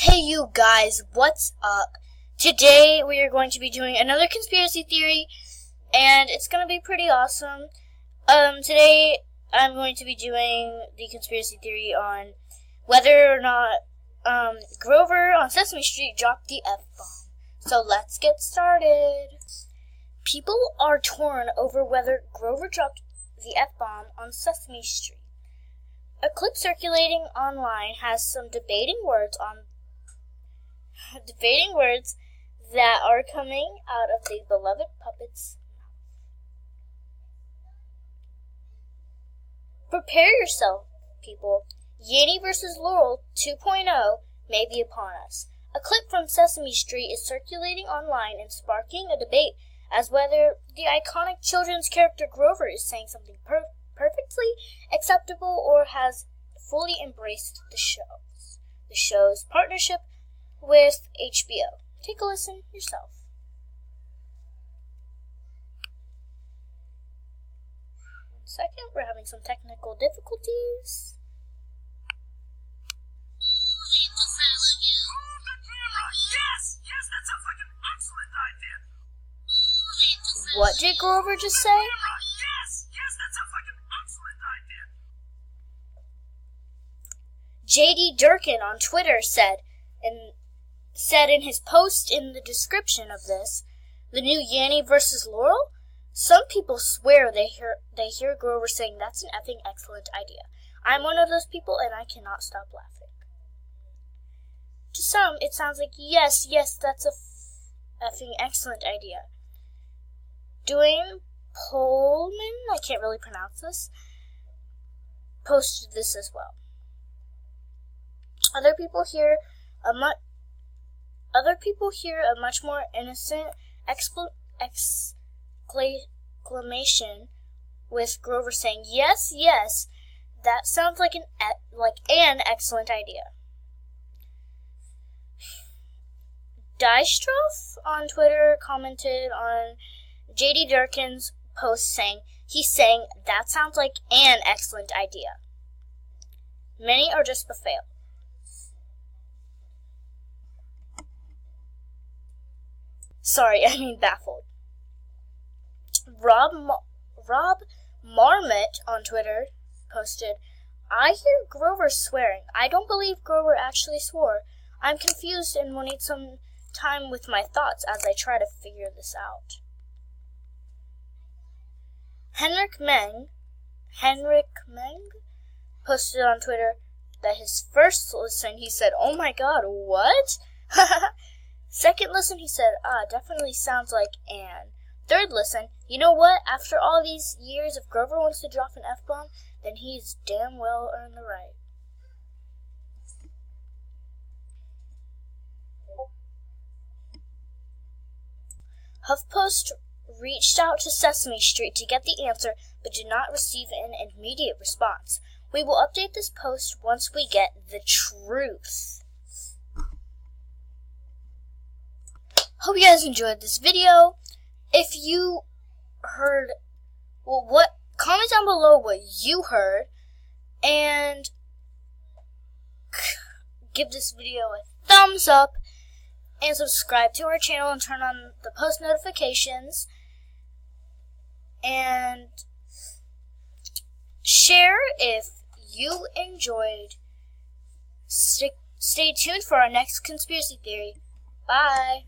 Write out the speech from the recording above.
Hey you guys, what's up? Today we are going to be doing another conspiracy theory, and it's going to be pretty awesome. Today I'm going to be doing the conspiracy theory on whether or not Grover on Sesame Street dropped the F-bomb. So let's get started. People are torn over whether Grover dropped the F-bomb on Sesame Street. A clip circulating online has some debating words that are coming out of the beloved puppet's mouth. Prepare yourself, people. Yanny vs. Laurel 2.0 may be upon us. A clip from Sesame Street is circulating online and sparking a debate as whether the iconic children's character Grover is saying something perfectly acceptable or has fully embraced the show's partnership with HBO. Take a listen yourself. One second, we're having some technical difficulties. Yes, that sounds like an excellent idea. What did Grover just say? Yes, that sounds like an excellent idea. J.D. Durkin on Twitter said in his post in the description of this, the new Yanny vs. Laurel, some people swear they hear Grover saying that's an effing excellent idea. I'm one of those people and I cannot stop laughing. To some, it sounds like, yes, that's a effing excellent idea. Dwayne Pullman, I can't really pronounce this, posted this as well. Other people hear a much more innocent exclamation with Grover saying, yes, that sounds like an excellent idea. Dystroff on Twitter commented on J.D. Durkin's post saying, he's saying, that sounds like an excellent idea. Many are just befuddled. Baffled. Rob Marmot on Twitter posted, I hear Grover swearing. I don't believe Grover actually swore. I'm confused and will need some time with my thoughts as I try to figure this out. Henrik Meng posted on Twitter that his first listen, he said, oh my god, what? Second listen, he said, definitely sounds like an. Third listen, you know what? After all these years, if Grover wants to drop an F-bomb, then he's damn well earned the right. HuffPost reached out to Sesame Street to get the answer, but did not receive an immediate response. We will update this post once we get the truth. Hope you guys enjoyed this video. If you heard, comment down below what you heard, and give this video a thumbs up, and subscribe to our channel and turn on the post notifications, and share if you enjoyed. Stay tuned for our next conspiracy theory. Bye.